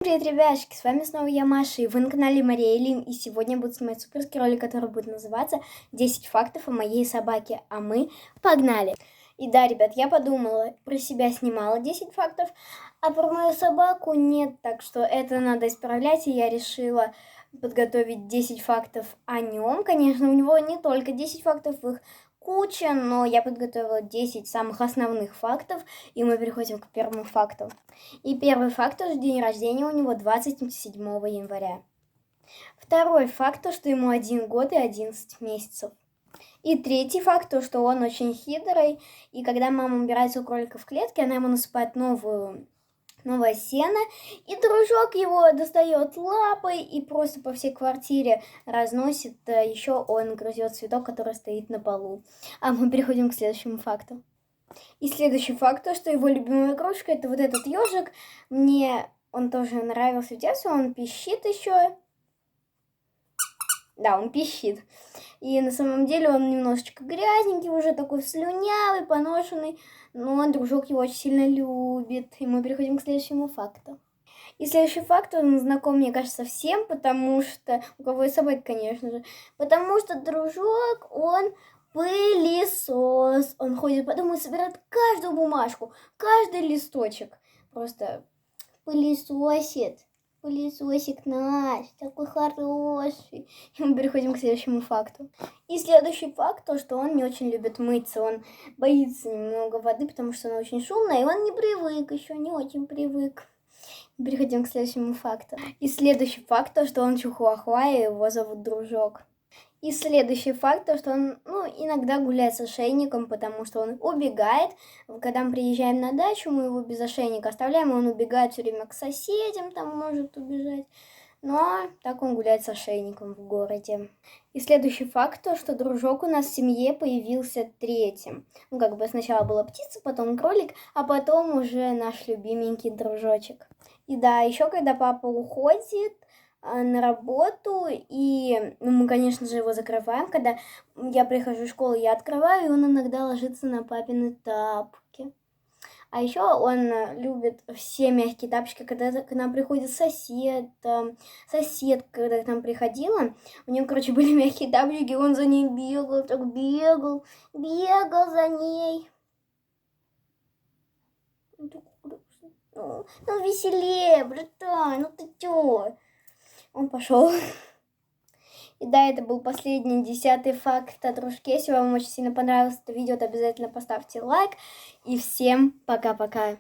Привет, ребятушки, с вами снова я, Маша, и вы на канале Мария Лин, и сегодня я буду снимать суперский ролик, который будет называться «10 фактов о моей собаке», а мы погнали! И да, ребят, я подумала, про себя снимала 10 фактов, а про мою собаку нет, так что это надо исправлять, и я решила подготовить 10 фактов о нем. Конечно, у него не только 10 фактов, их куча, но я подготовила 10 самых основных фактов, и мы переходим к первому факту. И первый факт, что день рождения у него 27 января. Второй факт, то, что ему 1 год и 11 месяцев. И третий факт, то, что он очень хитрый, и когда мама убирается у кролика в клетке, она ему насыпает новое сено, и дружок его достает лапой и просто по всей квартире разносит. Еще он грызет цветок, который стоит на полу. А мы переходим к следующему факту. И следующий факт, то, что его любимая игрушка, это вот этот ежик. Мне он тоже нравился в детстве, он пищит еще. Да, он пищит. И на самом деле он немножечко грязненький, уже такой слюнявый, поношенный. Но дружок его очень сильно любит. И мы переходим к следующему факту. И следующий факт, он знаком, мне кажется, всем, потому что... У кого есть собака, конечно же. Потому что дружок, он пылесос. Он ходит по дому и собирает каждую бумажку, каждый листочек. Просто пылесосит. Пылесосик наш, такой хороший. И мы переходим к следующему факту. И следующий факт, то, что он не очень любит мыться. Он боится немного воды, потому что она очень шумная, и он не привык еще, не очень привык. Переходим к следующему факту. И следующий факт, то, что он чихуахуа, и его зовут Дружок. И следующий факт, то, что он иногда гуляет с ошейником, потому что он убегает. Когда мы приезжаем на дачу, мы его без ошейника оставляем, и он убегает все время к соседям, там может убежать. Но так он гуляет с ошейником в городе. И следующий факт, то, что Дружок у нас в семье появился третьим. Сначала была птица, потом кролик, а потом уже наш любименький Дружочек. И да, еще когда папа уходит на работу, и мы, конечно же, его закрываем. Когда я прихожу в школу, я открываю, и он иногда ложится на папины тапки. А еще он любит все мягкие тапочки. Когда к нам приходит соседка, когда к нам приходила, у него, были мягкие тапочки, он за ней бегал, так бегал за ней. Ну, веселее, братан, ну ты чё? Он пошел. И да, это был последний 10-й факт о дружке. Если вам очень сильно понравилось это видео, то обязательно поставьте лайк. И всем пока-пока.